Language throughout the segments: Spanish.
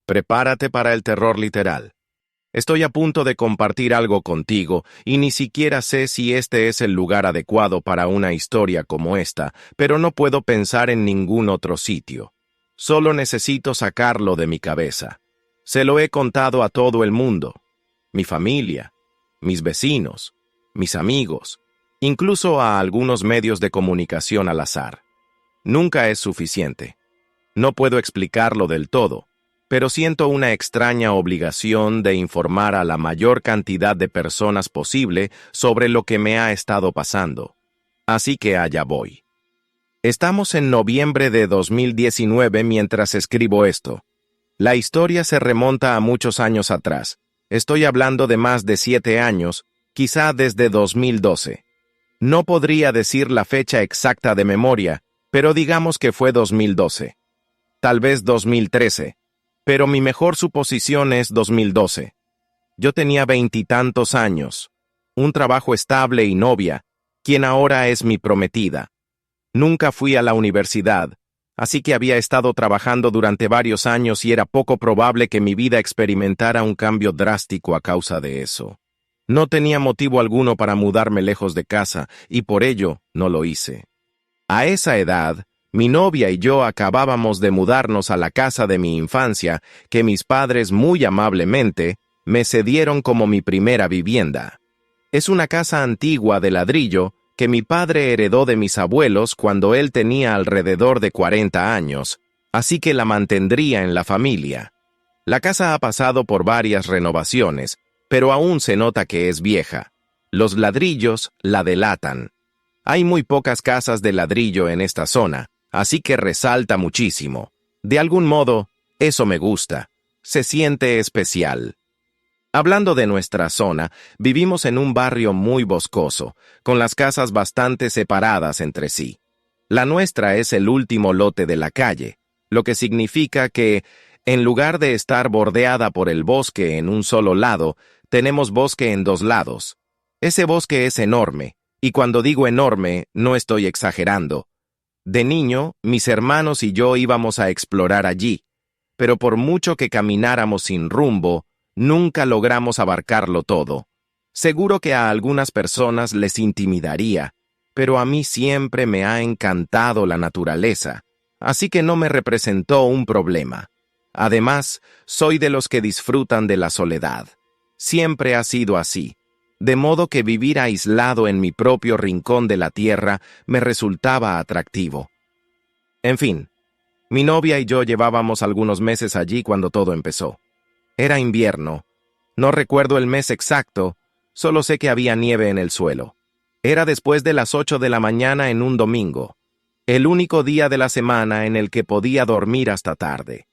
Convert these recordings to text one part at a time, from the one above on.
Prepárate para el terror literal. Estoy a punto de compartir algo contigo y ni siquiera sé si este es el lugar adecuado para una historia como esta, pero no puedo pensar en ningún otro sitio. Solo necesito sacarlo de mi cabeza. Se lo he contado a todo el mundo, mi familia, mis vecinos, mis amigos, incluso a algunos medios de comunicación al azar. Nunca es suficiente. No puedo explicarlo del todo, pero siento una extraña obligación de informar a la mayor cantidad de personas posible sobre lo que me ha estado pasando. Así que allá voy. Estamos en noviembre de 2019 mientras escribo esto. La historia se remonta a muchos años atrás. Estoy hablando de más de 7 años, quizá desde 2012. No podría decir la fecha exacta de memoria, pero digamos que fue 2012. Tal vez 2013. Pero mi mejor suposición es 2012. Yo tenía 20 y tantos años, un trabajo estable y novia, quien ahora es mi prometida. Nunca fui a la universidad, así que había estado trabajando durante varios años y era poco probable que mi vida experimentara un cambio drástico a causa de eso. No tenía motivo alguno para mudarme lejos de casa y por ello no lo hice. A esa edad, mi novia y yo acabábamos de mudarnos a la casa de mi infancia, que mis padres muy amablemente me cedieron como mi primera vivienda. Es una casa antigua de ladrillo que mi padre heredó de mis abuelos cuando él tenía alrededor de 40 años, así que la mantendría en la familia. La casa ha pasado por varias renovaciones, pero aún se nota que es vieja. Los ladrillos la delatan. Hay muy pocas casas de ladrillo en esta zona, así que resalta muchísimo. De algún modo, eso me gusta. Se siente especial. Hablando de nuestra zona, vivimos en un barrio muy boscoso, con las casas bastante separadas entre sí. La nuestra es el último lote de la calle, lo que significa que, en lugar de estar bordeada por el bosque en un solo lado, tenemos bosque en 2 lados. Ese bosque es enorme, y cuando digo enorme, no estoy exagerando. De niño, mis hermanos y yo íbamos a explorar allí, pero por mucho que camináramos sin rumbo, nunca logramos abarcarlo todo. Seguro que a algunas personas les intimidaría, pero a mí siempre me ha encantado la naturaleza, así que no me representó un problema. Además, soy de los que disfrutan de la soledad. Siempre ha sido así, de modo que vivir aislado en mi propio rincón de la tierra me resultaba atractivo. En fin, mi novia y yo llevábamos algunos meses allí cuando todo empezó. Era invierno. No recuerdo el mes exacto, solo sé que había nieve en el suelo. Era después de las 8 de la mañana en un domingo, el único día de la semana en el que podía dormir hasta tarde.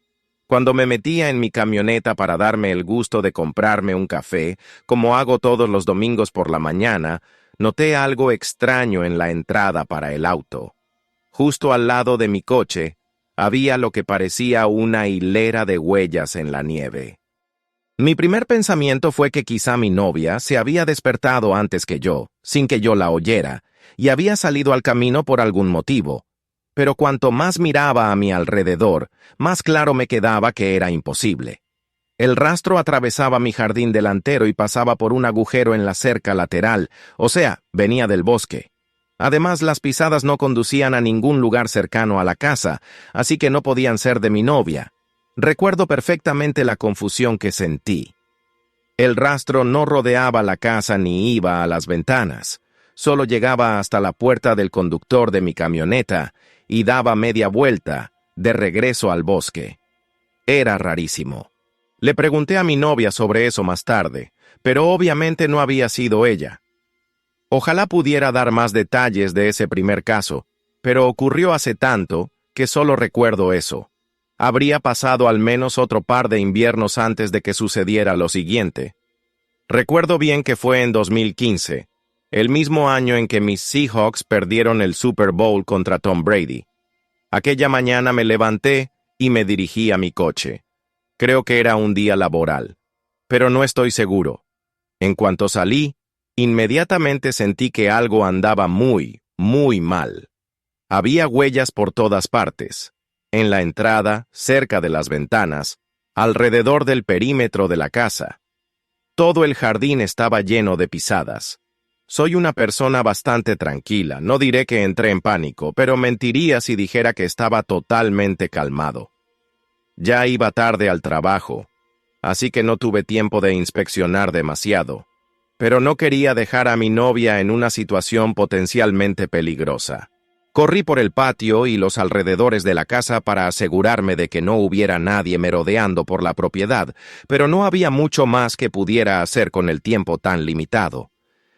Cuando me metía en mi camioneta para darme el gusto de comprarme un café, como hago todos los domingos por la mañana, noté algo extraño en la entrada para el auto. Justo al lado de mi coche, había lo que parecía una hilera de huellas en la nieve. Mi primer pensamiento fue que quizá mi novia se había despertado antes que yo, sin que yo la oyera, y había salido al camino por algún motivo. Pero cuanto más miraba a mi alrededor, más claro me quedaba que era imposible. El rastro atravesaba mi jardín delantero y pasaba por un agujero en la cerca lateral, o sea, venía del bosque. Además, las pisadas no conducían a ningún lugar cercano a la casa, así que no podían ser de mi novia. Recuerdo perfectamente la confusión que sentí. El rastro no rodeaba la casa ni iba a las ventanas. Solo llegaba hasta la puerta del conductor de mi camioneta y daba media vuelta, de regreso al bosque. Era rarísimo. Le pregunté a mi novia sobre eso más tarde, pero obviamente no había sido ella. Ojalá pudiera dar más detalles de ese primer caso, pero ocurrió hace tanto que solo recuerdo eso. Habría pasado al menos otro par de inviernos antes de que sucediera lo siguiente. Recuerdo bien que fue en 2015, el mismo año en que mis Seahawks perdieron el Super Bowl contra Tom Brady. Aquella mañana me levanté y me dirigí a mi coche. Creo que era un día laboral, pero no estoy seguro. En cuanto salí, inmediatamente sentí que algo andaba muy, muy mal. Había huellas por todas partes. En la entrada, cerca de las ventanas, alrededor del perímetro de la casa. Todo el jardín estaba lleno de pisadas. Soy una persona bastante tranquila, no diré que entré en pánico, pero mentiría si dijera que estaba totalmente calmado. Ya iba tarde al trabajo, así que no tuve tiempo de inspeccionar demasiado, pero no quería dejar a mi novia en una situación potencialmente peligrosa. Corrí por el patio y los alrededores de la casa para asegurarme de que no hubiera nadie merodeando por la propiedad, pero no había mucho más que pudiera hacer con el tiempo tan limitado.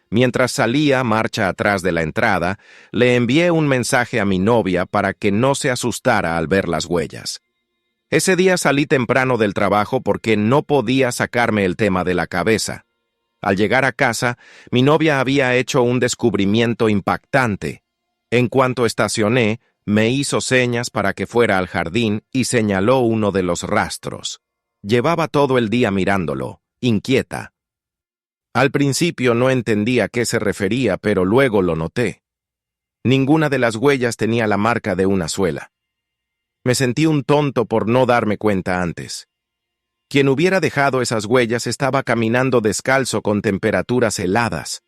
Mientras salía marcha atrás de la entrada, le envié un mensaje a mi novia para que no se asustara al ver las huellas. Ese día salí temprano del trabajo porque no podía sacarme el tema de la cabeza. Al llegar a casa, mi novia había hecho un descubrimiento impactante. En cuanto estacioné, me hizo señas para que fuera al jardín y señaló uno de los rastros. Llevaba todo el día mirándolo, inquieta. Al principio no entendía a qué se refería, pero luego lo noté. Ninguna de las huellas tenía la marca de una suela. Me sentí un tonto por no darme cuenta antes. Quien hubiera dejado esas huellas estaba caminando descalzo con temperaturas heladas.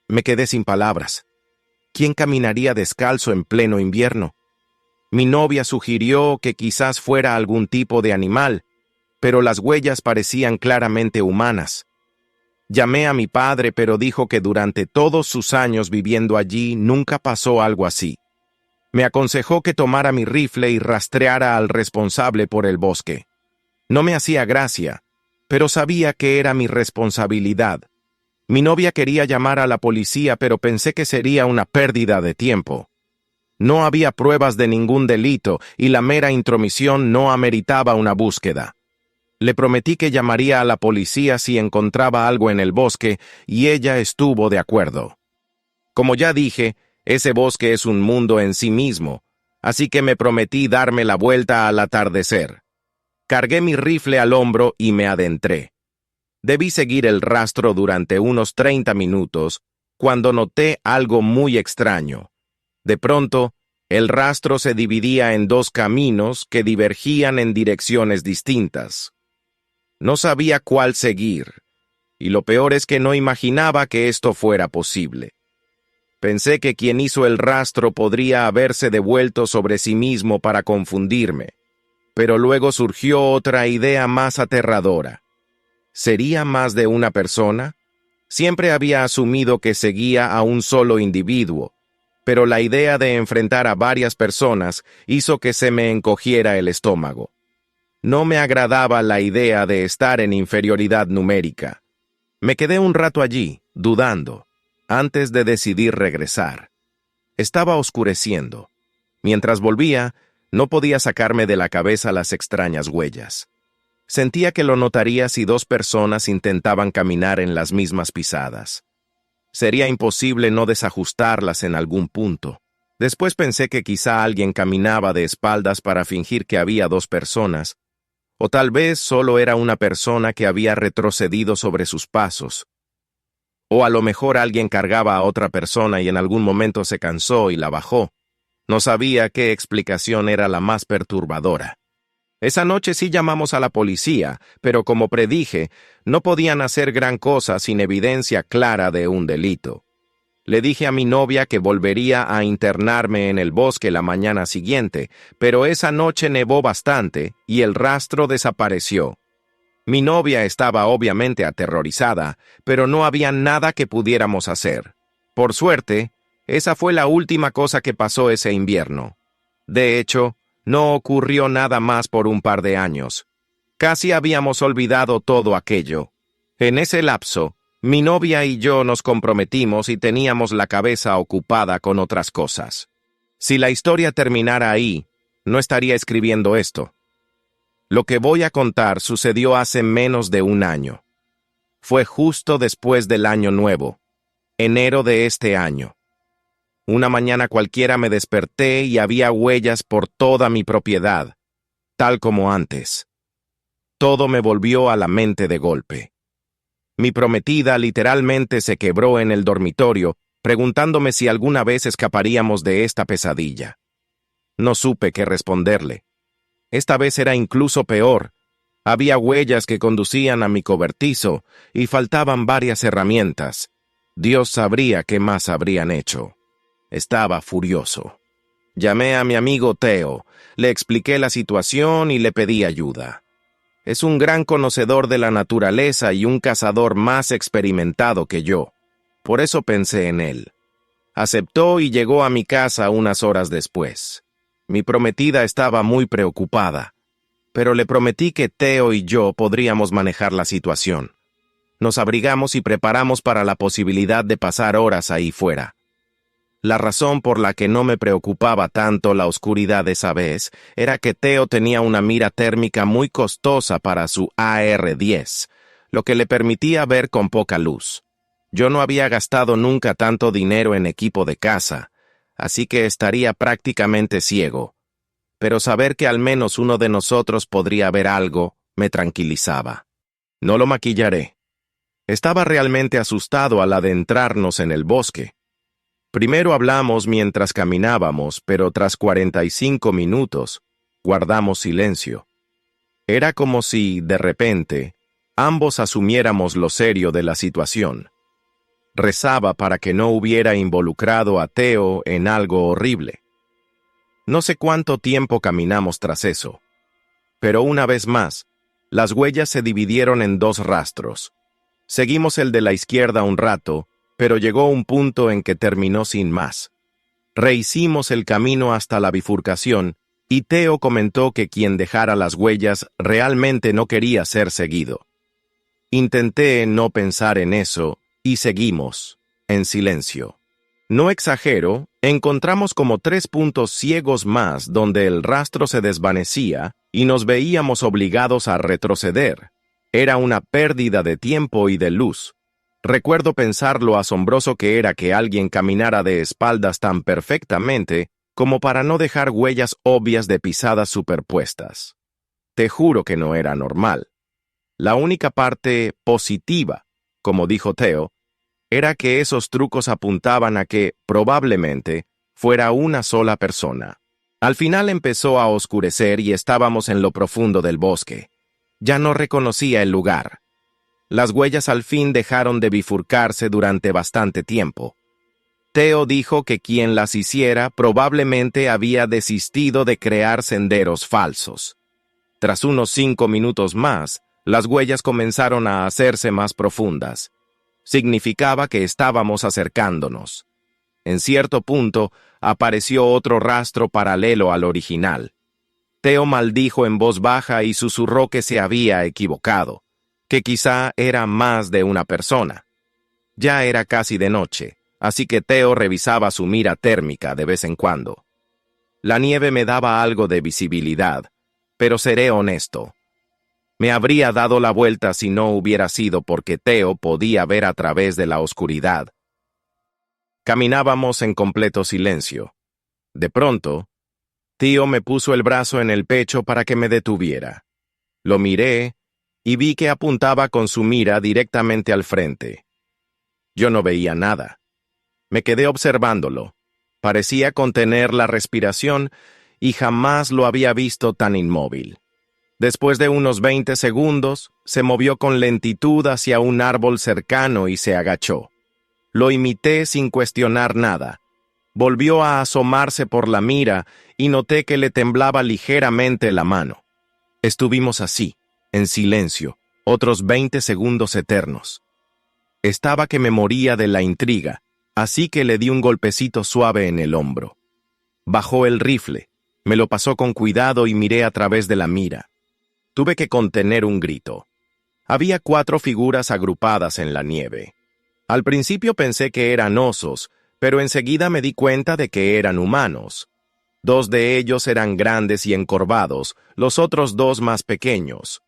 Me quedé sin palabras. ¿Quién caminaría descalzo en pleno invierno? Mi novia sugirió que quizás fuera algún tipo de animal, pero las huellas parecían claramente humanas. Llamé a mi padre, pero dijo que durante todos sus años viviendo allí nunca pasó algo así. Me aconsejó que tomara mi rifle y rastreara al responsable por el bosque. No me hacía gracia, pero sabía que era mi responsabilidad. Mi novia quería llamar a la policía, pero pensé que sería una pérdida de tiempo. No había pruebas de ningún delito y la mera intromisión no ameritaba una búsqueda. Le prometí que llamaría a la policía si encontraba algo en el bosque y ella estuvo de acuerdo. Como ya dije, ese bosque es un mundo en sí mismo, así que me prometí darme la vuelta al atardecer. Cargué mi rifle al hombro y me adentré. Debí seguir el rastro durante unos 30 minutos, cuando noté algo muy extraño. De pronto, el rastro se dividía en dos caminos que divergían en direcciones distintas. No sabía cuál seguir, y lo peor es que no imaginaba que esto fuera posible. Pensé que quien hizo el rastro podría haberse devuelto sobre sí mismo para confundirme, pero luego surgió otra idea más aterradora. ¿Sería más de una persona? Siempre había asumido que seguía a un solo individuo, pero la idea de enfrentar a varias personas hizo que se me encogiera el estómago. No me agradaba la idea de estar en inferioridad numérica. Me quedé un rato allí, dudando, antes de decidir regresar. Estaba oscureciendo. Mientras volvía, no podía sacarme de la cabeza las extrañas huellas. Sentía que lo notaría si dos personas intentaban caminar en las mismas pisadas. Sería imposible no desajustarlas en algún punto. Después pensé que quizá alguien caminaba de espaldas para fingir que había dos personas, o tal vez solo era una persona que había retrocedido sobre sus pasos. O a lo mejor alguien cargaba a otra persona y en algún momento se cansó y la bajó. No sabía qué explicación era la más perturbadora. Esa noche sí llamamos a la policía, pero como predije, no podían hacer gran cosa sin evidencia clara de un delito. Le dije a mi novia que volvería a internarme en el bosque la mañana siguiente, pero esa noche nevó bastante y el rastro desapareció. Mi novia estaba obviamente aterrorizada, pero no había nada que pudiéramos hacer. Por suerte, esa fue la última cosa que pasó ese invierno. De hecho, no ocurrió nada más por un par de años. Casi habíamos olvidado todo aquello. En ese lapso, mi novia y yo nos comprometimos y teníamos la cabeza ocupada con otras cosas. Si la historia terminara ahí, no estaría escribiendo esto. Lo que voy a contar sucedió hace menos de un año. Fue justo después del Año Nuevo, enero de este año. Una mañana cualquiera me desperté y había huellas por toda mi propiedad, tal como antes. Todo me volvió a la mente de golpe. Mi prometida literalmente se quebró en el dormitorio, preguntándome si alguna vez escaparíamos de esta pesadilla. No supe qué responderle. Esta vez era incluso peor. Había huellas que conducían a mi cobertizo y faltaban varias herramientas. Dios sabría qué más habrían hecho. Estaba furioso. Llamé a mi amigo Theo, le expliqué la situación y le pedí ayuda. Es un gran conocedor de la naturaleza y un cazador más experimentado que yo. Por eso pensé en él. Aceptó y llegó a mi casa unas horas después. Mi prometida estaba muy preocupada, pero le prometí que Theo y yo podríamos manejar la situación. Nos abrigamos y preparamos para la posibilidad de pasar horas ahí fuera. La razón por la que no me preocupaba tanto la oscuridad esa vez era que Theo tenía una mira térmica muy costosa para su AR-10, lo que le permitía ver con poca luz. Yo no había gastado nunca tanto dinero en equipo de caza, así que estaría prácticamente ciego. Pero saber que al menos uno de nosotros podría ver algo me tranquilizaba. No lo maquillaré. Estaba realmente asustado al adentrarnos en el bosque. Primero hablamos mientras caminábamos, pero tras 45 minutos, guardamos silencio. Era como si, de repente, ambos asumiéramos lo serio de la situación. Rezaba para que no hubiera involucrado a Theo en algo horrible. No sé cuánto tiempo caminamos tras eso, pero una vez más, las huellas se dividieron en dos rastros. Seguimos el de la izquierda un rato, pero llegó un punto en que terminó sin más. Rehicimos el camino hasta la bifurcación, y Theo comentó que quien dejara las huellas realmente no quería ser seguido. Intenté no pensar en eso, y seguimos, en silencio. No exagero, encontramos como 3 puntos ciegos más donde el rastro se desvanecía y nos veíamos obligados a retroceder. Era una pérdida de tiempo y de luz. Recuerdo pensar lo asombroso que era que alguien caminara de espaldas tan perfectamente como para no dejar huellas obvias de pisadas superpuestas. Te juro que no era normal. La única parte positiva, como dijo Theo, era que esos trucos apuntaban a que, probablemente, fuera una sola persona. Al final empezó a oscurecer y estábamos en lo profundo del bosque. Ya no reconocía el lugar. Las huellas al fin dejaron de bifurcarse durante bastante tiempo. Theo dijo que quien las hiciera probablemente había desistido de crear senderos falsos. Tras unos 5 minutos más, las huellas comenzaron a hacerse más profundas. Significaba que estábamos acercándonos. En cierto punto, apareció otro rastro paralelo al original. Theo maldijo en voz baja y susurró que se había equivocado, que quizá era más de una persona. Ya era casi de noche, así que Theo revisaba su mira térmica de vez en cuando. La nieve me daba algo de visibilidad, pero seré honesto. Me habría dado la vuelta si no hubiera sido porque Theo podía ver a través de la oscuridad. Caminábamos en completo silencio. De pronto, Theo me puso el brazo en el pecho para que me detuviera. Lo miré y vi que apuntaba con su mira directamente al frente. Yo no veía nada. Me quedé observándolo. Parecía contener la respiración y jamás lo había visto tan inmóvil. Después de unos 20 segundos, se movió con lentitud hacia un árbol cercano y se agachó. Lo imité sin cuestionar nada. Volvió a asomarse por la mira y noté que le temblaba ligeramente la mano. Estuvimos así, en silencio, otros 20 segundos eternos. Estaba que me moría de la intriga, así que le di un golpecito suave en el hombro. Bajó el rifle, me lo pasó con cuidado y miré a través de la mira. Tuve que contener un grito. Había 4 figuras agrupadas en la nieve. Al principio pensé que eran osos, pero enseguida me di cuenta de que eran humanos. 2 de ellos eran grandes y encorvados, los otros 2 más pequeños.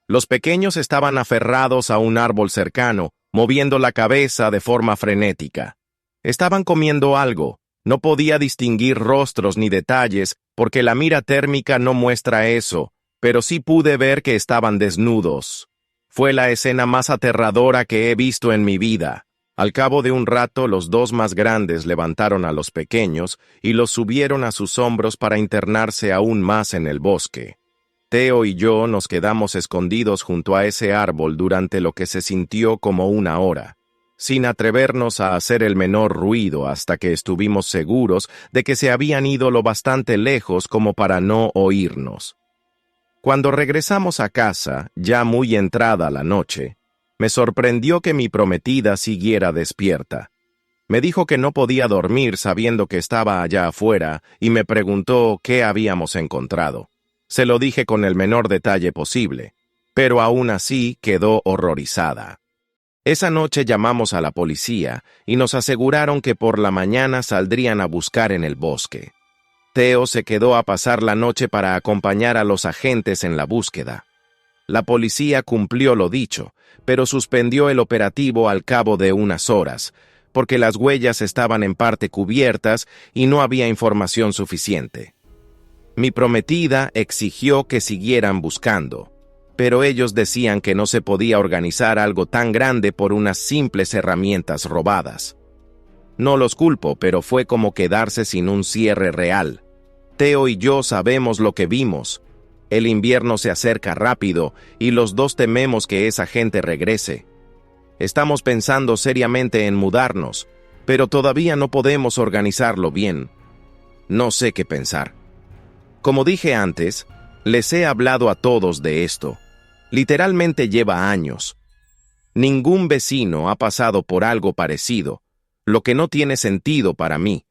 Los pequeños estaban aferrados a un árbol cercano, moviendo la cabeza de forma frenética. Estaban comiendo algo. No podía distinguir rostros ni detalles porque la mira térmica no muestra eso, pero sí pude ver que estaban desnudos. Fue la escena más aterradora que he visto en mi vida. Al cabo de un rato, los 2 más grandes levantaron a los pequeños y los subieron a sus hombros para internarse aún más en el bosque. Teo y yo nos quedamos escondidos junto a ese árbol durante lo que se sintió como una hora, sin atrevernos a hacer el menor ruido hasta que estuvimos seguros de que se habían ido lo bastante lejos como para no oírnos. Cuando regresamos a casa, ya muy entrada la noche, me sorprendió que mi prometida siguiera despierta. Me dijo que no podía dormir sabiendo que estaba allá afuera y me preguntó qué habíamos encontrado. Se lo dije con el menor detalle posible, pero aún así quedó horrorizada. Esa noche llamamos a la policía y nos aseguraron que por la mañana saldrían a buscar en el bosque. Teo se quedó a pasar la noche para acompañar a los agentes en la búsqueda. La policía cumplió lo dicho, pero suspendió el operativo al cabo de unas horas, porque las huellas estaban en parte cubiertas y no había información suficiente. Mi prometida exigió que siguieran buscando, pero ellos decían que no se podía organizar algo tan grande por unas simples herramientas robadas. No los culpo, pero fue como quedarse sin un cierre real. Teo y yo sabemos lo que vimos. El invierno se acerca rápido y los dos tememos que esa gente regrese. Estamos pensando seriamente en mudarnos, pero todavía no podemos organizarlo bien. No sé qué pensar. Como dije antes, les he hablado a todos de esto. Literalmente lleva años. Ningún vecino ha pasado por algo parecido, lo que no tiene sentido para mí.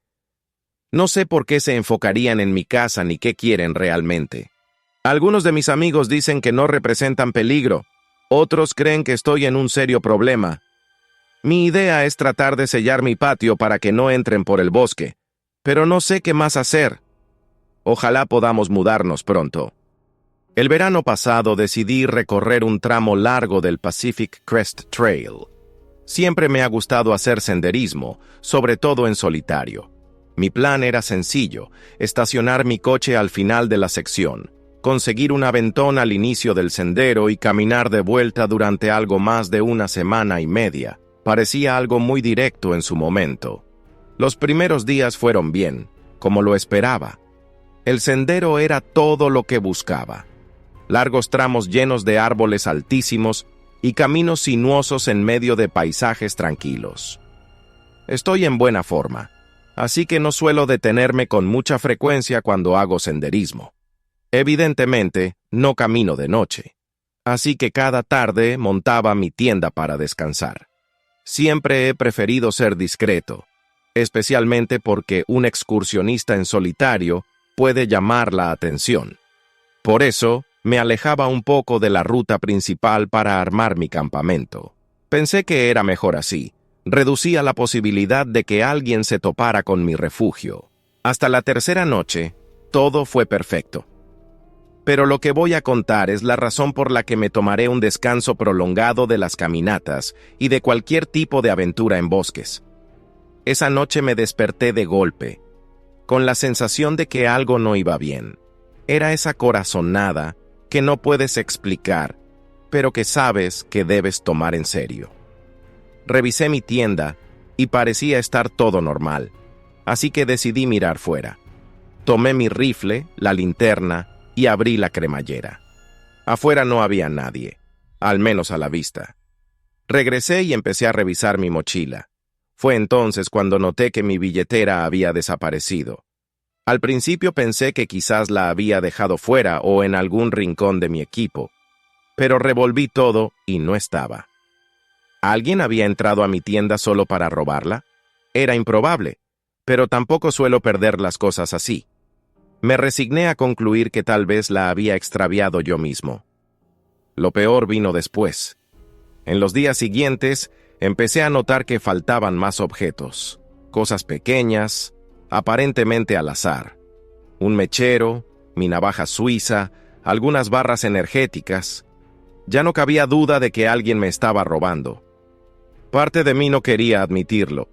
No sé por qué se enfocarían en mi casa ni qué quieren realmente. Algunos de mis amigos dicen que no representan peligro, otros creen que estoy en un serio problema. Mi idea es tratar de sellar mi patio para que no entren por el bosque, pero no sé qué más hacer. Ojalá podamos mudarnos pronto. El verano pasado decidí recorrer un tramo largo del Pacific Crest Trail. Siempre me ha gustado hacer senderismo, sobre todo en solitario. Mi plan era sencillo: estacionar mi coche al final de la sección, conseguir un aventón al inicio del sendero y caminar de vuelta durante algo más de una semana y media. Parecía algo muy directo en su momento. Los primeros días fueron bien, como lo esperaba. El sendero era todo lo que buscaba. Largos tramos llenos de árboles altísimos y caminos sinuosos en medio de paisajes tranquilos. Estoy en buena forma, así que no suelo detenerme con mucha frecuencia cuando hago senderismo. Evidentemente, no camino de noche, así que cada tarde montaba mi tienda para descansar. Siempre he preferido ser discreto, especialmente porque un excursionista en solitario puede llamar la atención. Por eso, me alejaba un poco de la ruta principal para armar mi campamento. Pensé que era mejor así. Reducía la posibilidad de que alguien se topara con mi refugio. Hasta la tercera noche, todo fue perfecto. Pero lo que voy a contar es la razón por la que me tomaré un descanso prolongado de las caminatas y de cualquier tipo de aventura en bosques. Esa noche me desperté de golpe, con la sensación de que algo no iba bien. Era esa corazonada que no puedes explicar, pero que sabes que debes tomar en serio. Revisé mi tienda y parecía estar todo normal, así que decidí mirar fuera. Tomé mi rifle, la linterna y abrí la cremallera. Afuera no había nadie, al menos a la vista. Regresé y empecé a revisar mi mochila. Fue entonces cuando noté que mi billetera había desaparecido. Al principio pensé que quizás la había dejado fuera o en algún rincón de mi equipo, pero revolví todo y no estaba. ¿Alguien había entrado a mi tienda solo para robarla? Era improbable, pero tampoco suelo perder las cosas así. Me resigné a concluir que tal vez la había extraviado yo mismo. Lo peor vino después. En los días siguientes, empecé a notar que faltaban más objetos, cosas pequeñas, aparentemente al azar. Un mechero, mi navaja suiza, algunas barras energéticas. Ya no cabía duda de que alguien me estaba robando. Parte de mí no quería admitirlo,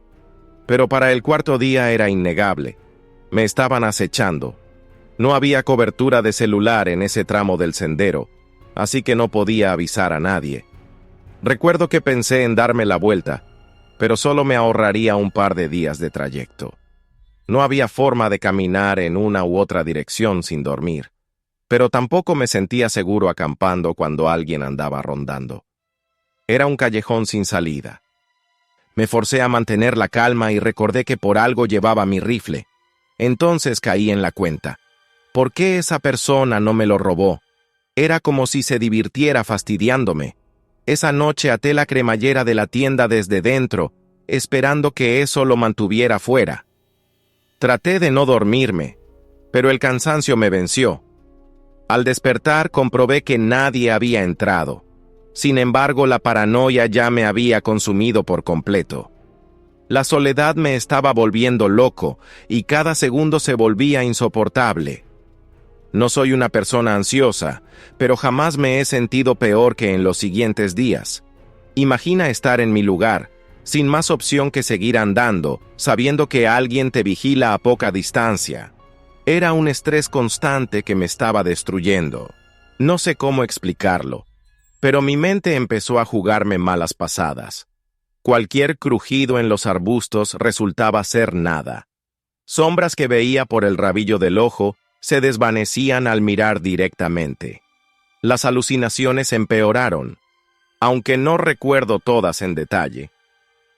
pero para el cuarto día era innegable. Me estaban acechando. No había cobertura de celular en ese tramo del sendero, así que no podía avisar a nadie. Recuerdo que pensé en darme la vuelta, pero solo me ahorraría un par de días de trayecto. No había forma de caminar en una u otra dirección sin dormir. pero tampoco me sentía seguro acampando cuando alguien andaba rondando. Era un callejón sin salida. Me forcé a mantener la calma y recordé que por algo llevaba mi rifle. Entonces caí en la cuenta. ¿Por qué esa persona no me lo robó? Era como si se divirtiera fastidiándome. Esa noche até la cremallera de la tienda desde dentro, esperando que eso lo mantuviera fuera. Traté de no dormirme, pero el cansancio me venció. Al despertar comprobé que nadie había entrado. Sin embargo, la paranoia ya me había consumido por completo. La soledad me estaba volviendo loco y cada segundo se volvía insoportable. No soy una persona ansiosa, pero jamás me he sentido peor que en los siguientes días. Imagina estar en mi lugar, sin más opción que seguir andando, sabiendo que alguien te vigila a poca distancia. Era un estrés constante que me estaba destruyendo. No sé cómo explicarlo, pero mi mente empezó a jugarme malas pasadas. Cualquier crujido en los arbustos resultaba ser nada. Sombras que veía por el rabillo del ojo se desvanecían al mirar directamente. Las alucinaciones empeoraron, aunque no recuerdo todas en detalle.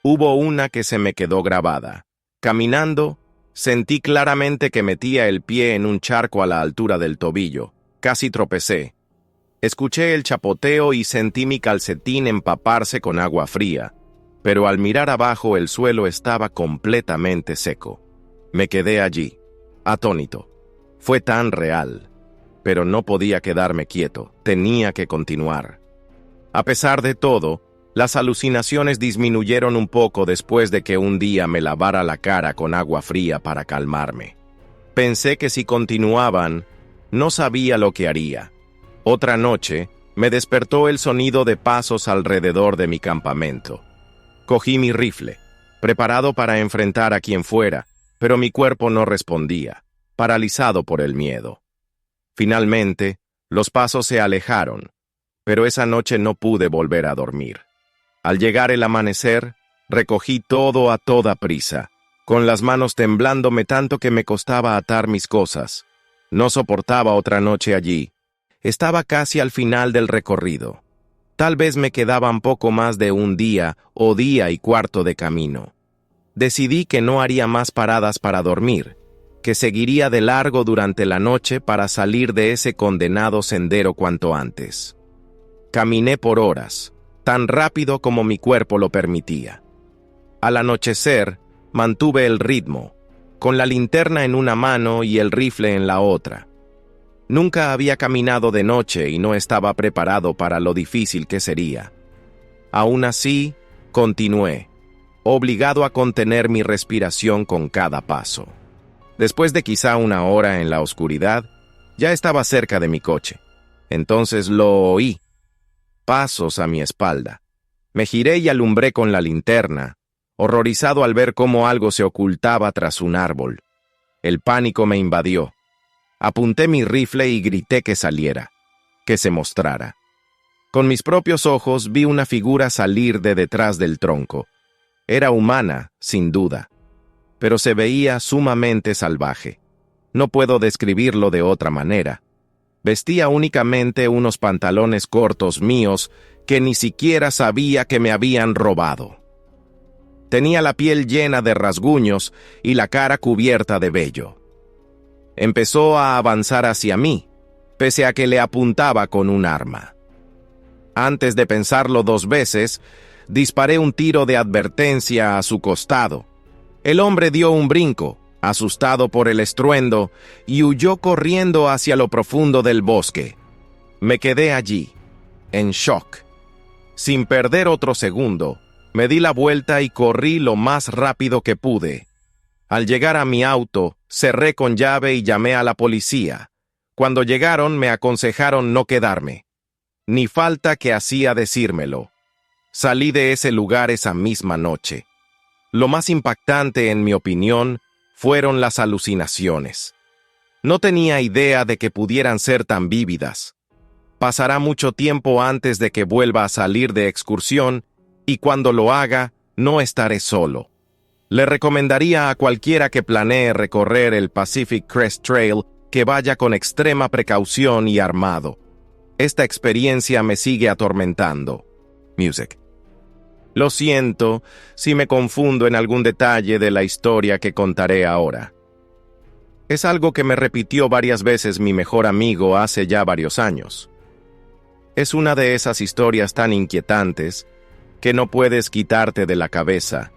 Hubo una que se me quedó grabada. Caminando, sentí claramente que metía el pie en un charco a la altura del tobillo. Casi tropecé. Escuché el chapoteo y sentí mi calcetín empaparse con agua fría, pero al mirar abajo el suelo estaba completamente seco. Me quedé allí, atónito. Fue tan real, pero no podía quedarme quieto, tenía que continuar. A pesar de todo, las alucinaciones disminuyeron un poco después de que un día me lavara la cara con agua fría para calmarme. Pensé que si continuaban, no sabía lo que haría. Otra noche, me despertó el sonido de pasos alrededor de mi campamento. Cogí mi rifle, preparado para enfrentar a quien fuera, pero mi cuerpo no respondía, paralizado por el miedo. Finalmente, los pasos se alejaron, pero esa noche no pude volver a dormir. Al llegar el amanecer, recogí todo a toda prisa, con las manos temblándome tanto que me costaba atar mis cosas. No soportaba otra noche allí. Estaba casi al final del recorrido. Tal vez me quedaban poco más de un día o día y cuarto de camino. Decidí que no haría más paradas para dormir, que seguiría de largo durante la noche para salir de ese condenado sendero cuanto antes. Caminé por horas, tan rápido como mi cuerpo lo permitía. Al anochecer, mantuve el ritmo, con la linterna en una mano y el rifle en la otra. Nunca había caminado de noche y no estaba preparado para lo difícil que sería. Aún así, continué, obligado a contener mi respiración con cada paso. Después de quizá una hora en la oscuridad, ya estaba cerca de mi coche. Entonces lo oí. Pasos a mi espalda. Me giré y alumbré con la linterna, horrorizado al ver cómo algo se ocultaba tras un árbol. El pánico me invadió. Apunté mi rifle y grité que saliera, que se mostrara. Con mis propios ojos vi una figura salir de detrás del tronco. Era humana, sin duda, pero se veía sumamente salvaje. No puedo describirlo de otra manera. Vestía únicamente unos pantalones cortos míos que ni siquiera sabía que me habían robado. Tenía la piel llena de rasguños y la cara cubierta de vello. Empezó a avanzar hacia mí, pese a que le apuntaba con un arma. Antes de pensarlo dos veces, disparé un tiro de advertencia a su costado. El hombre dio un brinco, asustado por el estruendo, y huyó corriendo hacia lo profundo del bosque. Me quedé allí, en shock. Sin perder otro segundo, me di la vuelta y corrí lo más rápido que pude. Al llegar a mi auto, cerré con llave y llamé a la policía. Cuando llegaron, me aconsejaron no quedarme. Ni falta que hacía decírmelo. Salí de ese lugar esa misma noche. Lo más impactante, en mi opinión, fueron las alucinaciones. No tenía idea de que pudieran ser tan vívidas. Pasará mucho tiempo antes de que vuelva a salir de excursión, y cuando lo haga, no estaré solo. Le recomendaría a cualquiera que planee recorrer el Pacific Crest Trail que vaya con extrema precaución y armado. Esta experiencia me sigue atormentando. Music. Lo siento si me confundo en algún detalle de la historia que contaré ahora. Es algo que me repitió varias veces mi mejor amigo hace ya varios años. Es una de esas historias tan inquietantes que no puedes quitarte de la cabeza,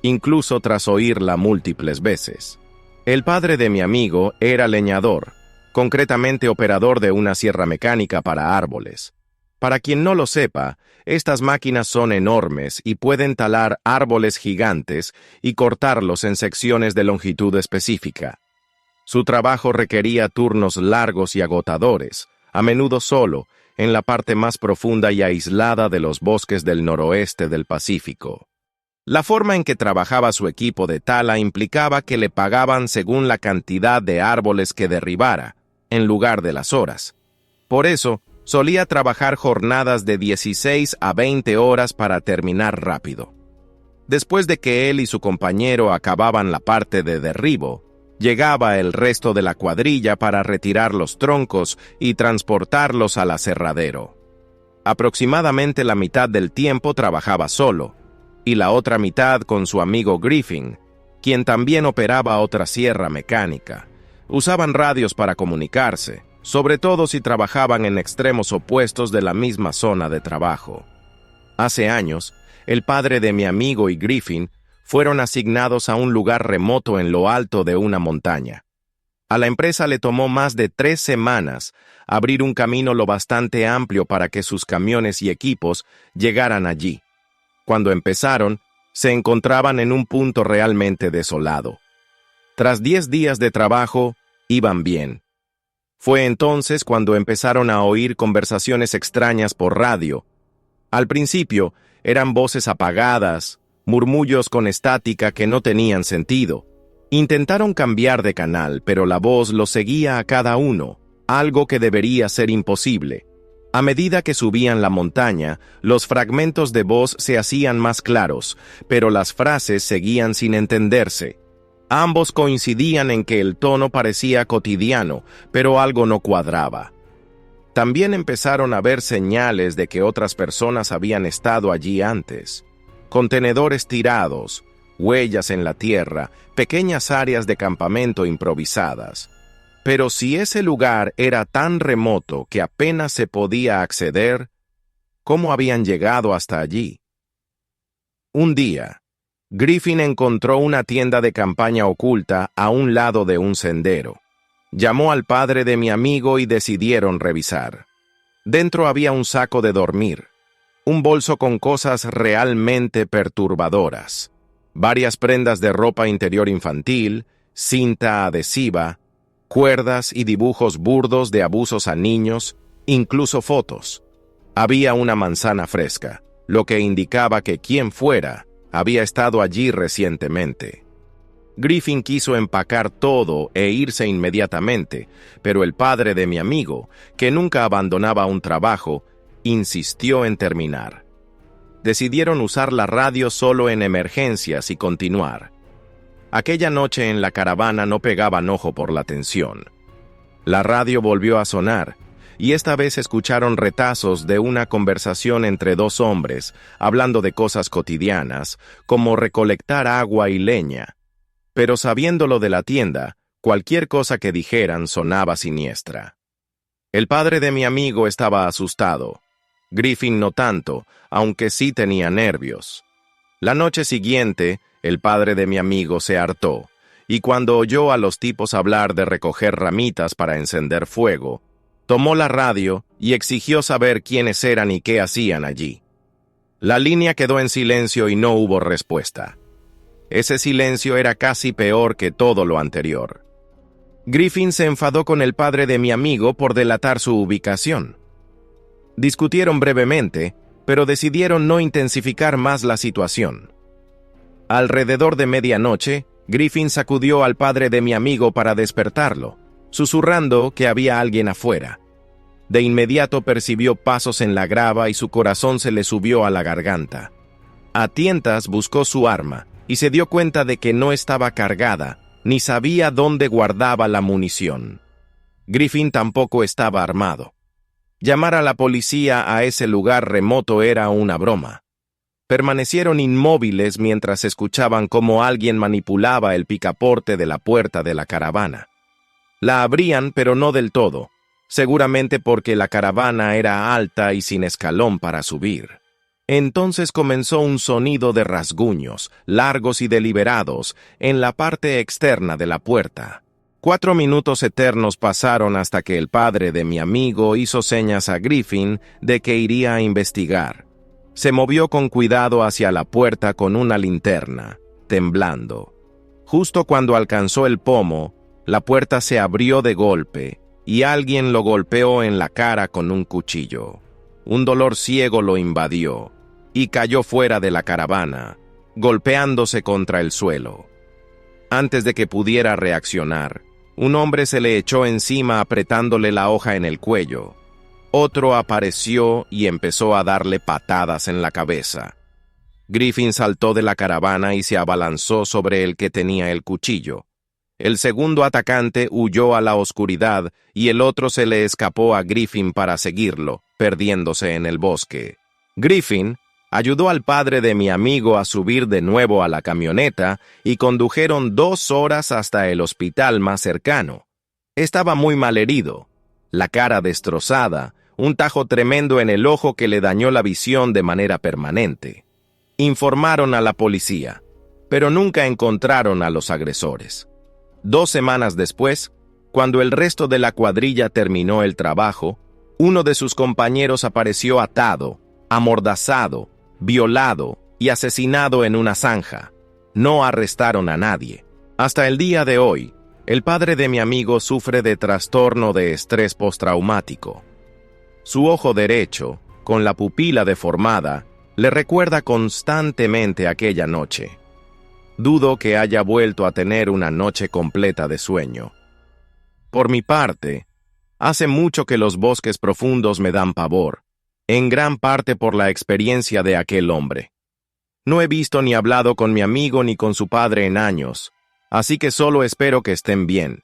incluso tras oírla múltiples veces. El padre de mi amigo era leñador, concretamente operador de una sierra mecánica para árboles. Para quien no lo sepa, estas máquinas son enormes y pueden talar árboles gigantes y cortarlos en secciones de longitud específica. Su trabajo requería turnos largos y agotadores, a menudo solo, en la parte más profunda y aislada de los bosques del noroeste del Pacífico. La forma en que trabajaba su equipo de tala implicaba que le pagaban según la cantidad de árboles que derribara, en lugar de las horas. Por eso, solía trabajar jornadas de 16 a 20 horas para terminar rápido. Después de que él y su compañero acababan la parte de derribo, llegaba el resto de la cuadrilla para retirar los troncos y transportarlos al aserradero. Aproximadamente la mitad del tiempo trabajaba solo, y la otra mitad con su amigo Griffin, quien también operaba otra sierra mecánica. Usaban radios para comunicarse, sobre todo si trabajaban en extremos opuestos de la misma zona de trabajo. Hace años, el padre de mi amigo y Griffin fueron asignados a un lugar remoto en lo alto de una montaña. A la empresa le tomó más de 3 semanas abrir un camino lo bastante amplio para que sus camiones y equipos llegaran allí. Cuando empezaron, se encontraban en un punto realmente desolado. Tras 10 días de trabajo, iban bien. Fue entonces cuando empezaron a oír conversaciones extrañas por radio. Al principio, eran voces apagadas, murmullos con estática que no tenían sentido. Intentaron cambiar de canal, pero la voz los seguía a cada uno, algo que debería ser imposible. A medida que subían la montaña, los fragmentos de voz se hacían más claros, pero las frases seguían sin entenderse. Ambos coincidían en que el tono parecía cotidiano, pero algo no cuadraba. También empezaron a ver señales de que otras personas habían estado allí antes. Contenedores tirados, huellas en la tierra, pequeñas áreas de campamento improvisadas. Pero si ese lugar era tan remoto que apenas se podía acceder, ¿cómo habían llegado hasta allí? Un día, Griffin encontró una tienda de campaña oculta a un lado de un sendero. Llamó al padre de mi amigo y decidieron revisar. Dentro había un saco de dormir, un bolso con cosas realmente perturbadoras, varias prendas de ropa interior infantil, cinta adhesiva, cuerdas y dibujos burdos de abusos a niños, incluso fotos. Había una manzana fresca, lo que indicaba que quien fuera había estado allí recientemente. Griffin quiso empacar todo e irse inmediatamente, pero el padre de mi amigo, que nunca abandonaba un trabajo, insistió en terminar. Decidieron usar la radio solo en emergencias y continuar. Aquella noche en la caravana no pegaban ojo por la tensión. La radio volvió a sonar, y esta vez escucharon retazos de una conversación entre 2 hombres, hablando de cosas cotidianas, como recolectar agua y leña. Pero sabiéndolo de la tienda, cualquier cosa que dijeran sonaba siniestra. El padre de mi amigo estaba asustado. Griffin no tanto, aunque sí tenía nervios. La noche siguiente, el padre de mi amigo se hartó, y cuando oyó a los tipos hablar de recoger ramitas para encender fuego, tomó la radio y exigió saber quiénes eran y qué hacían allí. La línea quedó en silencio y no hubo respuesta. Ese silencio era casi peor que todo lo anterior. Griffin se enfadó con el padre de mi amigo por delatar su ubicación. Discutieron brevemente, pero decidieron no intensificar más la situación. Alrededor de medianoche, Griffin sacudió al padre de mi amigo para despertarlo, susurrando que había alguien afuera. De inmediato percibió pasos en la grava y su corazón se le subió a la garganta. A tientas buscó su arma y se dio cuenta de que no estaba cargada, ni sabía dónde guardaba la munición. Griffin tampoco estaba armado. Llamar a la policía a ese lugar remoto era una broma. Permanecieron inmóviles mientras escuchaban cómo alguien manipulaba el picaporte de la puerta de la caravana. La abrían, pero no del todo, seguramente porque la caravana era alta y sin escalón para subir. Entonces comenzó un sonido de rasguños, largos y deliberados, en la parte externa de la puerta. 4 minutos eternos pasaron hasta que el padre de mi amigo hizo señas a Griffin de que iría a investigar. Se movió con cuidado hacia la puerta con una linterna, temblando. Justo cuando alcanzó el pomo, la puerta se abrió de golpe y alguien lo golpeó en la cara con un cuchillo. Un dolor ciego lo invadió y cayó fuera de la caravana, golpeándose contra el suelo. Antes de que pudiera reaccionar, un hombre se le echó encima apretándole la hoja en el cuello. Otro apareció y empezó a darle patadas en la cabeza. Griffin saltó de la caravana y se abalanzó sobre el que tenía el cuchillo. El segundo atacante huyó a la oscuridad y el otro se le escapó a Griffin para seguirlo, perdiéndose en el bosque. Griffin ayudó al padre de mi amigo a subir de nuevo a la camioneta y condujeron 2 horas hasta el hospital más cercano. Estaba muy malherido, la cara destrozada, un tajo tremendo en el ojo que le dañó la visión de manera permanente. Informaron a la policía, pero nunca encontraron a los agresores. 2 semanas después, cuando el resto de la cuadrilla terminó el trabajo, uno de sus compañeros apareció atado, amordazado, violado y asesinado en una zanja. No arrestaron a nadie. Hasta el día de hoy, el padre de mi amigo sufre de trastorno de estrés postraumático. Su ojo derecho, con la pupila deformada, le recuerda constantemente aquella noche. Dudo que haya vuelto a tener una noche completa de sueño. Por mi parte, hace mucho que los bosques profundos me dan pavor, en gran parte por la experiencia de aquel hombre. No he visto ni hablado con mi amigo ni con su padre en años, así que solo espero que estén bien.